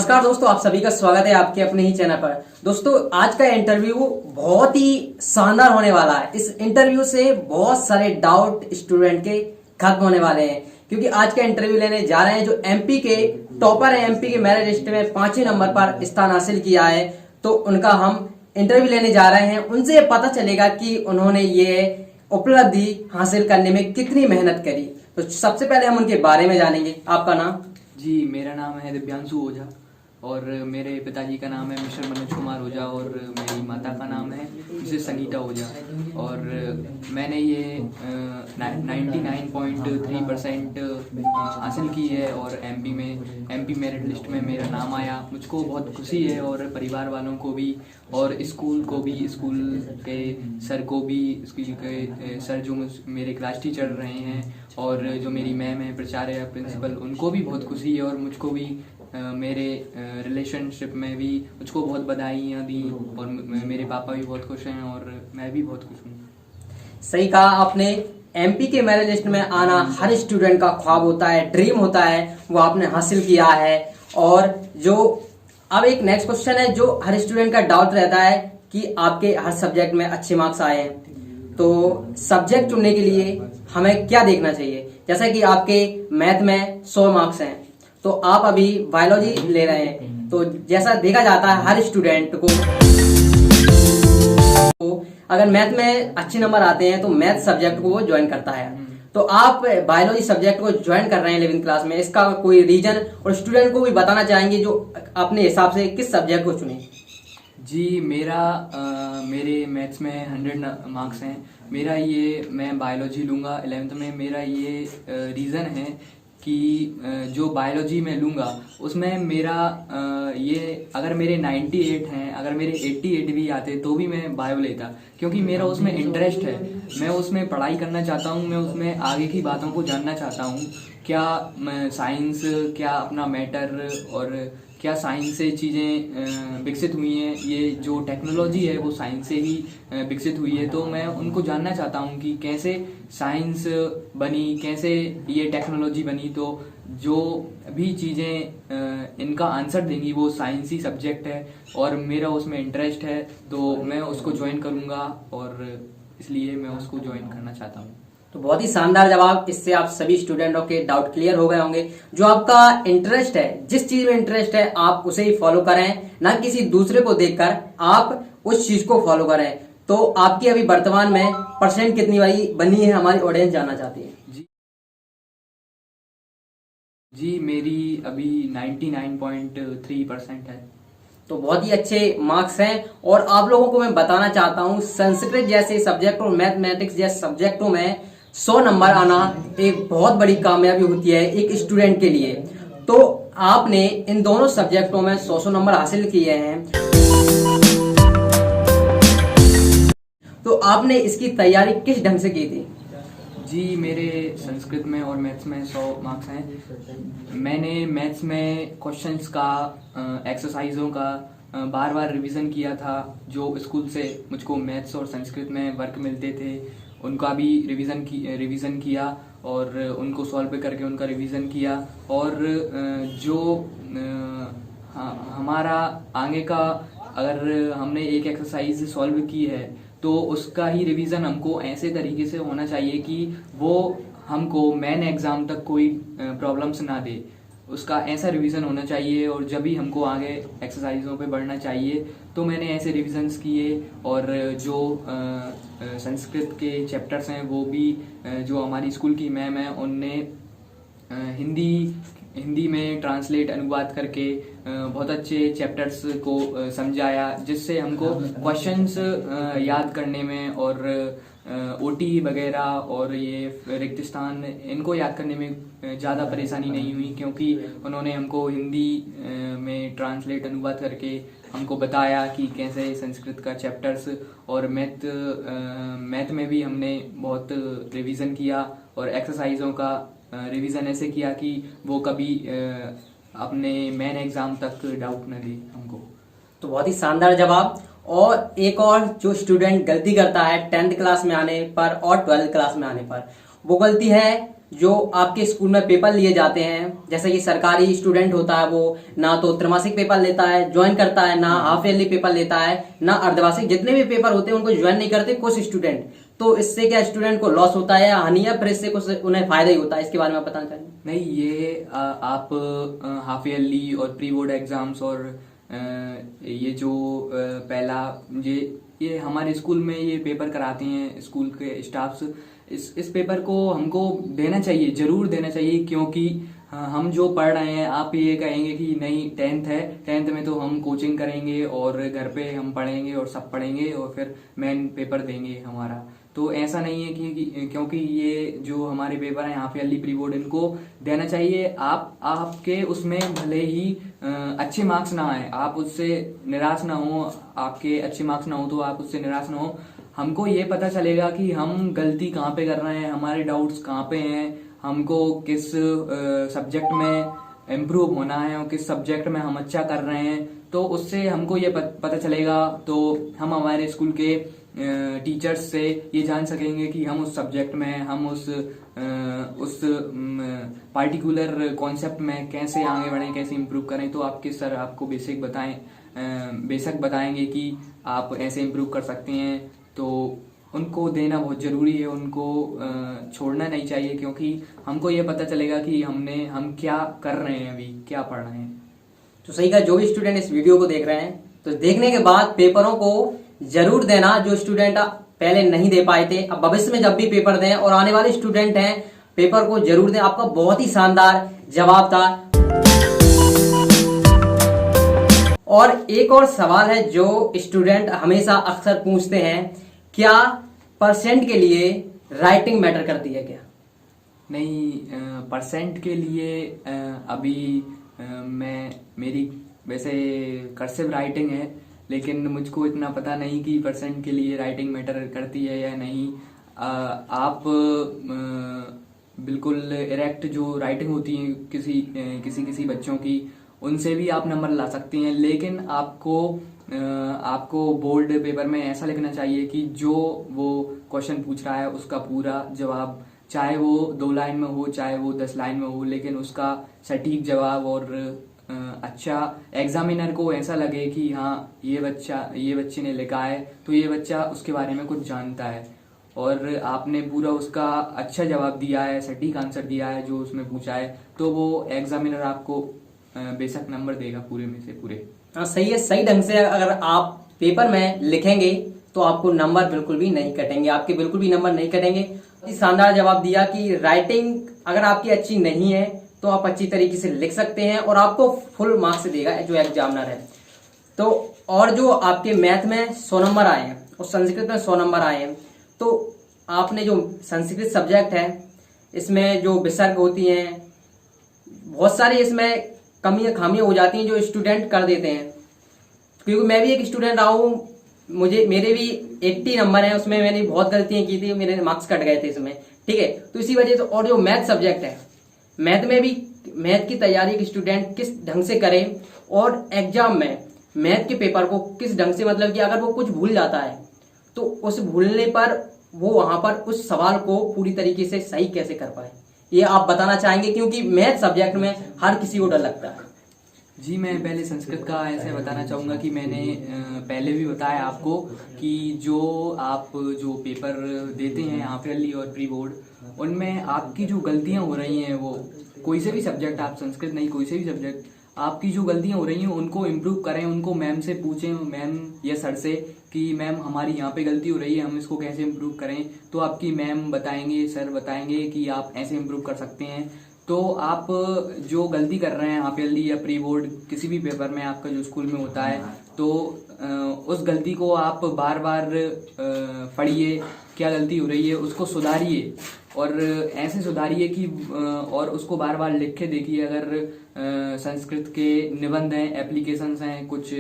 नमस्कार दोस्तों, आप सभी का स्वागत है आपके अपने ही चैनल पर। दोस्तों, आज का इंटरव्यू बहुत ही शानदार होने वाला है। इस इंटरव्यू से बहुत सारे डाउट स्टूडेंट के खत्म होने वाले हैं, क्योंकि आज का इंटरव्यू लेने जा रहे हैं जो एमपी के टॉपर है, एमपी के मेरिट लिस्ट में 5वें नंबर पर स्थान हासिल किया है। तो उनका हम इंटरव्यू लेने जा रहे हैं। उनसे पता चलेगा कि उन्होंने ये उपलब्धि हासिल करने में कितनी मेहनत करी। तो सबसे पहले हम उनके बारे में जानेंगे। आपका नाम? जी, मेरा नाम है दिव्यांशु ओझा और मेरे पिताजी का नाम है मिस्टर मनोज कुमार ओझा और मेरी माता का नाम है मिसेस सनीता ओझा। और मैंने ये 99.3% हासिल की है और एमपी मेरिट लिस्ट में मेरा नाम आया। मुझको बहुत खुशी है और परिवार वालों को भी और स्कूल को भी, स्कूल के सर को भी, स्कूल के सर जो मेरे क्लास टीचर रहे हैं और जो मेरी मैम है प्राचार्य प्रिंसिपल, उनको भी बहुत खुशी है और मुझको भी मेरे रिलेशनशिप में भी मुझको बहुत बधाइयाँ दी और मेरे पापा भी बहुत खुश हैं और मैं भी बहुत खुश हूँ। सही कहा आपने। एमपी के मेरिट लिस्ट में आना हर स्टूडेंट का ख्वाब होता है, ड्रीम होता है, वो आपने हासिल किया है। और जो अब एक नेक्स्ट क्वेश्चन है जो हर स्टूडेंट का डाउट रहता है कि आपके हर सब्जेक्ट में अच्छे मार्क्स आए हैं, तो सब्जेक्ट चुनने के लिए हमें क्या देखना चाहिए? जैसा कि आपके मैथ में 100 मार्क्स हैं, तो आप अभी बायोलॉजी ले रहे हैं, तो जैसा देखा जाता है हर स्टूडेंट को अगर मैथ में अच्छे नंबर आते हैं तो मैथ सब्जेक्ट को वो ज्वाइन करता है। तो आप बायोलॉजी सब्जेक्ट को ज्वाइन कर रहे हैं 11वीं क्लास में, इसका कोई रीजन और स्टूडेंट को भी बताना चाहेंगे जो अपने हिसाब से किस सब्जेक्ट को चुने? जी, मेरे मैथ्स में 100 मार्क्स हैं। मेरा ये मैं बायोलॉजी लूँगा 11th में। मेरा ये रीज़न है कि जो बायोलॉजी में लूँगा उसमें मेरा ये अगर मेरे 98 हैं, अगर मेरे 88 भी आते तो भी मैं बायो लेता, क्योंकि मेरा उसमें इंटरेस्ट है। मैं उसमें पढ़ाई करना चाहता हूँ, मैं उसमें आगे की बातों को जानना चाहता हूँ। क्या साइंस क्या अपना मैटर और क्या साइंस से चीज़ें विकसित हुई हैं, ये जो टेक्नोलॉजी है वो साइंस से ही विकसित हुई है। तो मैं उनको जानना चाहता हूँ कि कैसे साइंस बनी, कैसे ये टेक्नोलॉजी बनी। तो जो भी चीज़ें इनका आंसर देंगी वो साइंस ही सब्जेक्ट है और मेरा उसमें इंटरेस्ट है, तो मैं उसको ज्वाइन करूँगा और इसलिए मैं उसको ज्वाइन करना चाहता हूँ। तो बहुत ही शानदार जवाब। इससे आप सभी स्टूडेंटों के डाउट क्लियर हो गए होंगे। जो आपका इंटरेस्ट है, जिस चीज में इंटरेस्ट है, आप उसे ही फॉलो करें, ना किसी दूसरे को देखकर आप उस चीज को फॉलो करें। तो आपकी अभी वर्तमान में परसेंट कितनी बनी है, हमारी ऑडियंस जानना चाहती है। जी, मेरी अभी 99.3% है। तो बहुत ही अच्छे मार्क्स हैं। और आप लोगों को मैं बताना चाहता हूँ, संस्कृत जैसे सब्जेक्ट और मैथमेटिक्स जैसे सब्जेक्टों में 100 नंबर आना एक बहुत बड़ी कामयाबी होती है एक स्टूडेंट के लिए। तो आपने इन दोनों सब्जेक्टों में 100 नंबर हासिल किए हैं, तो आपने इसकी तैयारी किस ढंग से की थी? जी, मेरे संस्कृत में और मैथ्स में 100 मार्क्स हैं। मैंने मैथ्स में क्वेश्चंस का, एक्सरसाइजों का बार बार रिवीजन किया था। जो स्कूल से मुझको मैथ्स और संस्कृत में वर्क मिलते थे उनका भी रिवीजन किया और उनको सॉल्व करके उनका रिवीजन किया। और जो हमारा आगे का, अगर हमने एक एक्सरसाइज सॉल्व की है तो उसका ही रिवीजन हमको ऐसे तरीके से होना चाहिए कि वो हमको मेन एग्जाम तक कोई प्रॉब्लम्स ना दे। उसका ऐसा रिवीजन होना चाहिए और जब भी हमको आगे एक्सरसाइजों पे बढ़ना चाहिए। तो मैंने ऐसे रिवीजन्स किए और जो संस्कृत के चैप्टर्स हैं वो भी जो हमारी स्कूल की मैम है उनने हिंदी में ट्रांसलेट अनुवाद करके बहुत अच्छे चैप्टर्स को समझाया, जिससे हमको क्वेश्चंस याद करने में और ओटी वगैरह और ये रिक्त स्थान इनको याद करने में ज़्यादा परेशानी नहीं हुई, क्योंकि उन्होंने हमको हिंदी में ट्रांसलेट अनुवाद करके हमको बताया कि कैसे संस्कृत का चैप्टर्स। और मैथ में भी हमने बहुत रिवीजन किया और एक्सरसाइजों का रिवीजन ऐसे किया कि वो कभी अपने मेन एग्जाम तक डाउट न दे हमको। तो बहुत ही शानदार जवाब। और एक और जो स्टूडेंट गलती करता है 10th क्लास में आने पर और 12th क्लास में आने पर, वो गलती है जो आपके स्कूल में पेपर लिए जाते हैं, जैसे कि सरकारी स्टूडेंट होता है वो ना तो त्रैमासिक पेपर लेता है, ज्वाइन करता है, ना हाफ ईयरली पेपर लेता है, ना अर्धवार्षिक, जितने भी पेपर होते हैं उनको ज्वाइन नहीं करते कुछ स्टूडेंट। तो इससे क्या स्टूडेंट को लॉस होता है या हानि है, फिर इससे कुछ उन्हें फायदा ही होता है, इसके बारे में आप बताना चाहेंगे? नहीं, ये आप हाफ ईयरली और प्री बोर्ड एग्जाम्स और ये जो पहला ये हमारे स्कूल में ये पेपर कराते हैं स्कूल के स्टाफ्स। इस पेपर को हमको देना चाहिए, जरूर देना चाहिए, क्योंकि हम जो पढ़ रहे हैं, आप ये कहेंगे कि नहीं 10th है, 10th में तो हम कोचिंग करेंगे और घर पे हम पढ़ेंगे और सब पढ़ेंगे और फिर मेन पेपर देंगे हमारा। तो ऐसा नहीं है कि क्योंकि ये जो हमारे पेपर हैं हाफ ईयरली प्री बोर्ड, इनको देना चाहिए। आपके उसमें भले ही अच्छे मार्क्स ना आए, आप उससे निराश ना हो, आपके अच्छे मार्क्स ना हो तो आप उससे निराश ना हो। हमको ये पता चलेगा कि हम गलती कहाँ पे कर रहे हैं, हमारे डाउट्स कहाँ पे हैं, हमको किस सब्जेक्ट में इम्प्रूव होना है और किस सब्जेक्ट में हम अच्छा कर रहे हैं। तो उससे हमको ये पता चलेगा, तो हम हमारे स्कूल के टीचर्स से ये जान सकेंगे कि हम उस सब्जेक्ट में, हम उस पार्टिकुलर कॉन्सेप्ट में कैसे आगे बढ़ें, कैसे इम्प्रूव करें। तो आपके सर आपको बेसिक बताएंगे कि आप ऐसे इम्प्रूव कर सकते हैं। तो उनको देना बहुत जरूरी है, उनको छोड़ना नहीं चाहिए, क्योंकि हमको ये पता चलेगा कि हम क्या कर रहे हैं, अभी क्या पढ़ रहे हैं। तो सही कहा, जो भी स्टूडेंट इस वीडियो को देख रहे हैं, तो देखने के बाद पेपरों को जरूर देना। जो स्टूडेंट पहले नहीं दे पाए थे, अब भविष्य में जब भी पेपर दें, और आने वाले स्टूडेंट हैं, पेपर को जरूर दें। आपका बहुत ही शानदार जवाब था। और एक और सवाल है जो स्टूडेंट हमेशा अक्सर पूछते हैं, क्या परसेंट के लिए राइटिंग मैटर करती है क्या? नहीं, परसेंट के लिए अभी मेरी वैसे कर्सिव राइटिंग है, लेकिन मुझको इतना पता नहीं कि परसेंट के लिए राइटिंग मैटर करती है या नहीं। आप बिल्कुल इरेक्ट जो राइटिंग होती है किसी बच्चों की, उनसे भी आप नंबर ला सकती हैं, लेकिन आपको बोर्ड पेपर में ऐसा लिखना चाहिए कि जो वो क्वेश्चन पूछ रहा है उसका पूरा जवाब, चाहे वो 2 लाइन में हो, चाहे वो 10 लाइन में हो, लेकिन उसका सटीक जवाब, और अच्छा एग्जामिनर को ऐसा लगे कि हाँ ये बच्चे ने लिखा है तो ये बच्चा उसके बारे में कुछ जानता है, और आपने पूरा उसका अच्छा जवाब दिया है, सटीक आंसर दिया है जो उसमें पूछा है, तो वो एग्जामिनर आपको बेशक नंबर देगा पूरे में से पूरे। हाँ सही है, सही ढंग से अगर आप पेपर में लिखेंगे तो आपको नंबर बिल्कुल भी नहीं कटेंगे, आपके बिल्कुल भी नंबर नहीं कटेंगे। शानदार जवाब दिया कि राइटिंग अगर आपकी अच्छी नहीं है तो आप अच्छी तरीके से लिख सकते हैं और आपको फुल मार्क्स देगा जो एग्जामिनर है। तो और जो आपके मैथ में 100 नंबर आए हैं और संस्कृत में 100 नंबर आए हैं, तो आपने जो संस्कृत सब्जेक्ट है इसमें जो विसर्ग होती हैं, बहुत सारी इसमें कमियां खामियां हो जाती हैं जो स्टूडेंट कर देते हैं। क्योंकि मैं भी एक स्टूडेंट रहा हूँ, मेरे भी 80 नंबर हैं, उसमें मैंने बहुत गलतियां की थी, मेरे मार्क्स कट गए थे इसमें, ठीक है। तो इसी वजह से, और जो मैथ सब्जेक्ट है, मैथ में भी मैथ की तैयारी एक स्टूडेंट किस ढंग से करे और एग्जाम में मैथ के पेपर को किस ढंग से, मतलब कि अगर वो कुछ भूल जाता है तो उस भूलने पर वो वहां पर उस सवाल को पूरी तरीके से सही कैसे कर पाए, ये आप बताना चाहेंगे? क्योंकि मैथ सब्जेक्ट में हर किसी को डर लगता है। जी, मैं पहले संस्कृत का ऐसे बताना चाहूँगा कि मैंने पहले भी बताया आपको कि आप जो पेपर देते हैं हाफ ईयरली और प्री बोर्ड, उनमें आपकी जो गलतियाँ हो रही हैं, वो कोई से भी सब्जेक्ट, आप संस्कृत नहीं कोई से भी सब्जेक्ट, आपकी जो गलतियाँ हो रही हैं उनको इम्प्रूव करें, उनको मैम से पूछें, मैम या सर से कि मैम हमारी यहाँ पे गलती हो रही है, हम इसको कैसे इम्प्रूव करें। तो आपकी मैम बताएंगे, सर बताएंगे कि आप ऐसे इम्प्रूव कर सकते हैं। तो आप जो गलती कर रहे हैं हाफ ईयरली या प्री बोर्ड किसी भी पेपर में आपका जो स्कूल में होता है, तो उस गलती को आप बार बार पढ़िए, क्या गलती हो रही है उसको सुधारिए, और ऐसे सुधारिए कि और उसको बार बार लिख के देखिए। अगर संस्कृत के निबंध हैं, एप्लीकेशंस हैं, कुछ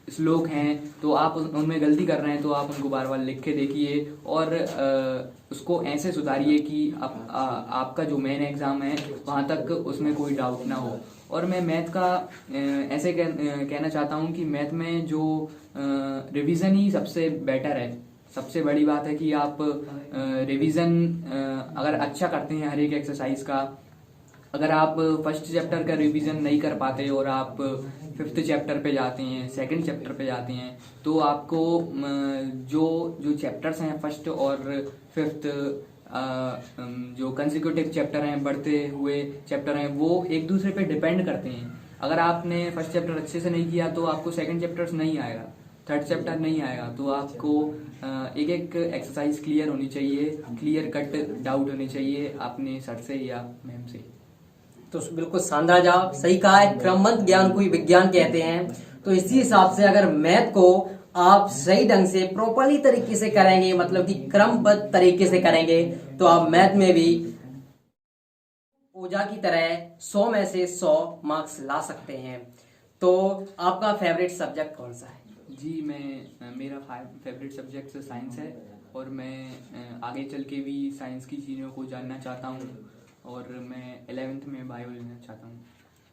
श्लोक हैं, तो आप उनमें गलती कर रहे हैं तो आप उनको बार बार लिख के देखिए और उसको ऐसे सुधारिए कि आपका जो मेन एग्जाम है वहाँ तक उसमें कोई डाउट ना हो। और मैं मैथ का कहना चाहता हूँ कि मैथ में जो रिवीजन ही सबसे बेटर है, सबसे बड़ी बात है कि आप रिवीजन अगर अच्छा करते हैं हर एक एक्सरसाइज का, अगर आप फर्स्ट चैप्टर का रिवीजन नहीं कर पाते और आप फिफ्थ चैप्टर पे जाते हैं, सेकंड चैप्टर पे जाते हैं, तो आपको जो जो चैप्टर्स हैं फर्स्ट और फिफ्थ, जो कंसेक्यूटिव चैप्टर हैं, बढ़ते हुए चैप्टर हैं, वो एक दूसरे पे डिपेंड करते हैं। अगर आपने फर्स्ट चैप्टर अच्छे से नहीं किया तो आपको सेकंड चैप्टर्स नहीं आएगा, थर्ड चैप्टर नहीं आएगा। तो आपको एक एक एक्सरसाइज क्लियर होनी चाहिए, क्लियर कट डाउट होने चाहिए अपने सर से या मैम से। तो बिल्कुल शानदार जवाब, सही कहा है। क्रमबद्ध ज्ञान को ही विज्ञान कहते हैं। तो इसी हिसाब से अगर मैथ को आप सही ढंग से प्रॉपरली तरीके से करेंगे, मतलब कि क्रमबद्ध तरीके से करेंगे, तो आप मैथ में भी ओजा की तरह 100 में से 100 मार्क्स ला सकते हैं। तो आपका फेवरेट सब्जेक्ट कौन सा है? जी, मेरा फेवरेट सब्जेक्ट साइंस है और मैं आगे चल के भी साइंस की चीज़ों को जानना चाहता हूँ और मैं 11th में बायो लेना चाहता हूँ।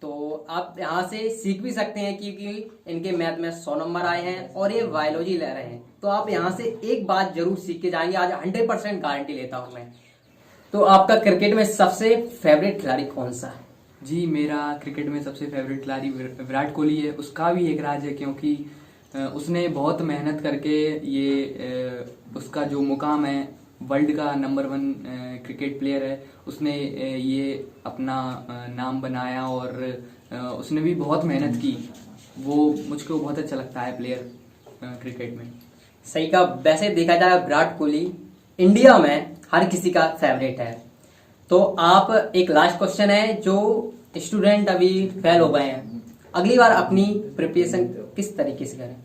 तो आप यहाँ से सीख भी सकते हैं, क्योंकि इनके मैथ में 100 नंबर आए हैं और ये बायोलॉजी ले रहे हैं। तो आप यहाँ से एक बात जरूर सीख के जाएंगे, आज 100% गारंटी लेता हूँ मैं। तो आपका क्रिकेट में सबसे फेवरेट खिलाड़ी कौन सा है? जी, मेरा क्रिकेट में सबसे फेवरेट खिलाड़ी विराट कोहली है। उसका भी एक राज है, क्योंकि उसने बहुत मेहनत करके ये उसका जो मुकाम है, वर्ल्ड का नंबर 1 क्रिकेट प्लेयर है, उसने ये अपना नाम बनाया और उसने भी बहुत मेहनत की। वो मुझको बहुत अच्छा लगता है प्लेयर क्रिकेट में। सही का। वैसे देखा जाए विराट कोहली इंडिया में हर किसी का फेवरेट है। तो आप, एक लास्ट क्वेश्चन है, जो स्टूडेंट अभी फेल हो गए हैं, अगली बार अपनी प्रिपरेशन किस तरीके से करें?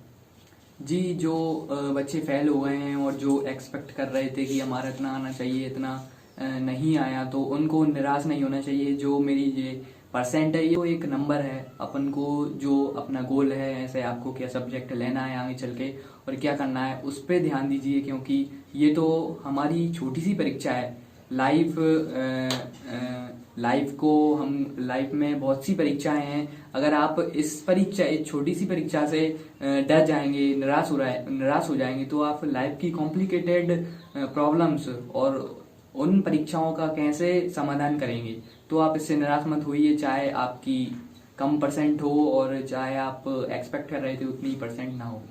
जी, जो बच्चे फेल हो गए हैं और जो एक्सपेक्ट कर रहे थे कि हमारा इतना आना चाहिए, इतना नहीं आया, तो उनको निराश नहीं होना चाहिए। जो मेरी ये परसेंट है, ये तो एक नंबर है। अपन को जो अपना गोल है, ऐसे आपको क्या सब्जेक्ट लेना है आगे चल के और क्या करना है, उस पर ध्यान दीजिए, क्योंकि ये तो हमारी छोटी सी परीक्षा है। लाइफ में बहुत सी परीक्षाएं हैं। अगर आप इस छोटी सी परीक्षा से डर जाएंगे, निराश हो जाएंगे, तो आप लाइफ की कॉम्प्लिकेटेड प्रॉब्लम्स और उन परीक्षाओं का कैसे समाधान करेंगे। तो आप इससे निराश मत होइए, चाहे आपकी कम परसेंट हो और चाहे आप एक्सपेक्ट कर रहे थे उतनी परसेंट ना हो।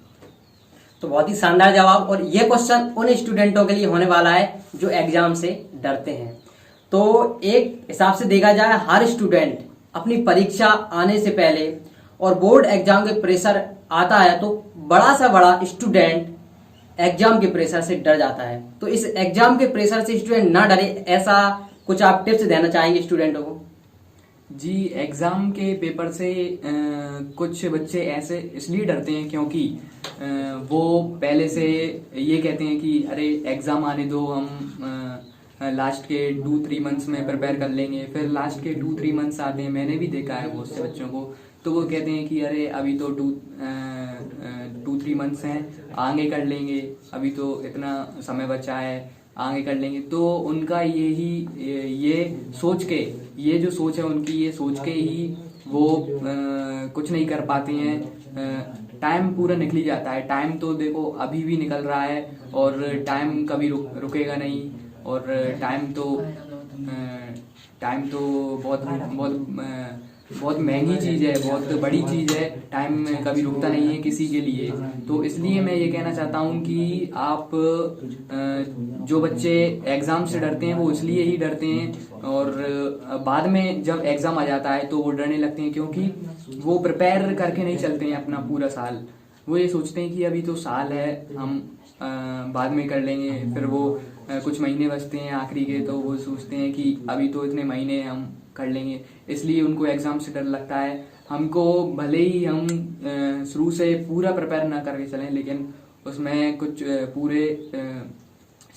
तो बहुत ही शानदार जवाब। और ये क्वेश्चन उन स्टूडेंटों के लिए होने वाला है जो एग्जाम से डरते हैं। तो एक हिसाब से देखा जाए, हर स्टूडेंट अपनी परीक्षा आने से पहले और बोर्ड एग्जाम के प्रेशर आता है, तो बड़ा सा बड़ा स्टूडेंट एग्जाम के प्रेशर से डर जाता है। तो इस एग्जाम के प्रेशर से स्टूडेंट ना डरे, ऐसा कुछ आप टिप्स देना चाहेंगे स्टूडेंटों को? जी, एग्जाम के पेपर से कुछ बच्चे ऐसे इसलिए डरते हैं क्योंकि वो पहले से ये कहते हैं कि अरे एग्जाम आने दो, हम लास्ट के 2-3 मंथ्स में प्रिपेयर कर लेंगे। फिर लास्ट के 2-3 मंथ्स आते हैं, मैंने भी देखा है बहुत से बच्चों को, तो वो कहते हैं कि अरे अभी तो 2-3 मंथ्स हैं, आगे कर लेंगे, अभी तो इतना समय बचा है, आगे कर लेंगे। तो उनका ये सोच के, ये जो सोच है उनकी, ये सोच के ही वो कुछ नहीं कर पाते हैं। टाइम पूरा निकल ही जाता है। टाइम तो देखो अभी भी निकल रहा है और टाइम कभी रुकेगा नहीं। और टाइम तो बहुत महंगी चीज है, बहुत बड़ी चीज है। टाइम कभी रुकता नहीं है किसी के लिए। तो इसलिए मैं ये कहना चाहता हूँ कि आप, जो बच्चे एग्जाम से डरते हैं वो इसलिए ही डरते हैं, और बाद में जब एग्जाम आ जाता है तो वो डरने लगते हैं, क्योंकि वो प्रिपेयर करके नहीं चलते हैं अपना पूरा साल। वो ये सोचते हैं कि अभी तो साल है, हम बाद में कर लेंगे। फिर वो कुछ महीने बचते हैं आखिरी के, तो वो सोचते हैं कि अभी तो इतने महीने हम कर लेंगे, इसलिए उनको एग्जाम से डर लगता है। हमको भले ही हम शुरू से पूरा प्रिपेयर ना करके चलें, लेकिन उसमें कुछ पूरे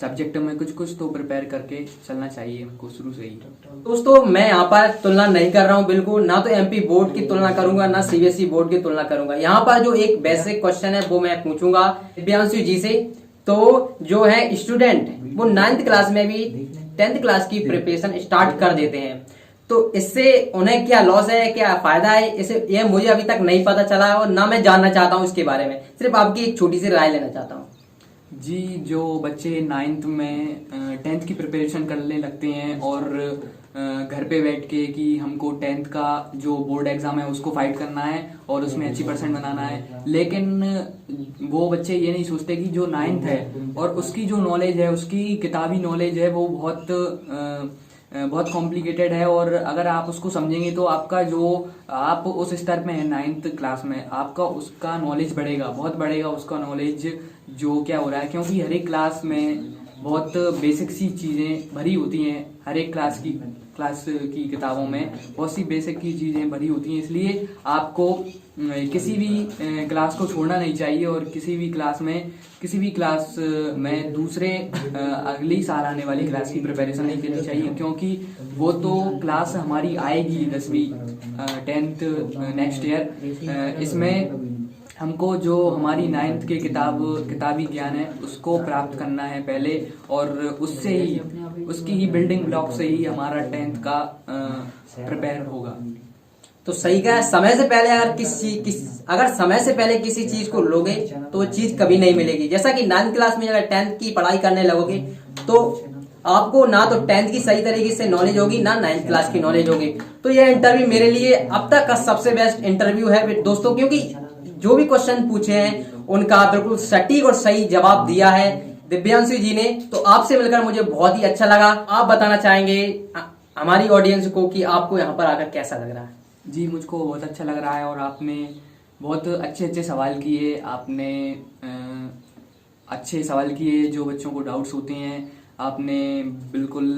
सब्जेक्ट में कुछ तो प्रिपेयर करके चलना चाहिए हमको शुरू से ही। दोस्तों, मैं यहाँ पर तुलना नहीं कर रहा हूँ, बिल्कुल ना तो एमपी बोर्ड की तुलना करूंगा, ना सीबीएसई बोर्ड की तुलना करूंगा। यहाँ पर जो एक बेसिक क्वेश्चन है वो मैं पूछूंगा दिव्यांशु जी से। तो जो है स्टूडेंट, वो 9th क्लास में भी 10th क्लास की प्रिपरेशन स्टार्ट कर देते हैं, तो इससे उन्हें क्या लॉस है, क्या फायदा है, इसे ये मुझे अभी तक नहीं पता चला है और ना मैं जानना चाहता हूँ इसके बारे में। सिर्फ आपकी एक छोटी सी राय लेना चाहता हूँ। जी, जो बच्चे नाइन्थ में टेंथ की प्रिपरेशन करने लगते हैं और घर पे बैठ के कि हमको टेंथ का जो बोर्ड एग्जाम है उसको फाइट करना है और उसमें अच्छी परसेंट बनाना है, लेकिन वो बच्चे ये नहीं सोचते कि जो नाइन्थ है और उसकी जो नॉलेज है, उसकी किताबी नॉलेज है, वो बहुत कॉम्प्लिकेटेड है। और अगर आप उसको समझेंगे तो आपका जो आप उस स्तर में है नाइन्थ क्लास में, आपका उसका नॉलेज बढ़ेगा, बहुत बढ़ेगा उसका नॉलेज जो क्या हो रहा है, क्योंकि हर एक क्लास में बहुत बेसिक सी चीज़ें भरी होती हैं। हर एक क्लास की किताबों में बहुत सी बेसिक की चीज़ें भरी होती हैं, इसलिए आपको किसी भी क्लास को छोड़ना नहीं चाहिए और किसी भी क्लास में दूसरे अगली साल आने वाली क्लास की प्रिपरेशन नहीं करनी चाहिए, क्योंकि वो तो क्लास हमारी आएगी 10वीं 10th नेक्स्ट ईयर। इसमें हमको जो हमारी नाइन्थ के किताबी ज्ञान है उसको प्राप्त करना है पहले, और उसकी ही बिल्डिंग ब्लॉक से ही हमारा 10th का प्रिपेयर होगा। तो सही कहा है, समय से पहले अगर समय से पहले किसी चीज को लोगे तो वो चीज कभी नहीं मिलेगी। जैसा कि 9th क्लास में अगर 10th की पढ़ाई करने लगोगे तो आपको ना तो 10th की सही तरीके से नॉलेज होगी, ना 9th क्लास की नॉलेज होगी। तो यह इंटरव्यू मेरे लिए अब तक का सबसे बेस्ट इंटरव्यू है दोस्तों, क्योंकि जो भी क्वेश्चन पूछे हैं उनका बिल्कुल सटीक और सही जवाब दिया है दिव्यांशु जी ने। तो आपसे मिलकर मुझे बहुत ही अच्छा लगा। आप बताना चाहेंगे हमारी ऑडियंस को कि आपको यहाँ पर आकर कैसा लग रहा है? जी, मुझको बहुत अच्छा लग रहा है और आपने बहुत अच्छे सवाल किए। आपने अच्छे सवाल किए, जो बच्चों को डाउट्स होते हैं आपने बिल्कुल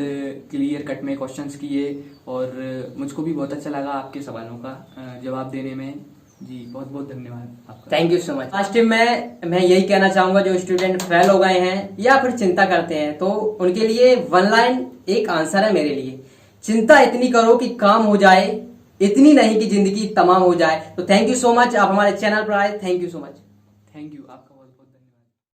क्लियर कट में क्वेश्चंस किए और मुझको भी बहुत अच्छा लगा आपके सवालों का जवाब देने में। जी, बहुत बहुत धन्यवाद आपका। Thank you so much. Last में मैं यही कहना चाहूंगा, जो स्टूडेंट फेल हो गए हैं या फिर चिंता करते हैं तो उनके लिए वन लाइन एक आंसर है मेरे लिए, चिंता इतनी करो कि काम हो जाए, इतनी नहीं कि जिंदगी तमाम हो जाए। तो थैंक यू सो मच, आप हमारे चैनल पर आए, thank you so much. Thank you, आपका बहुत बहुत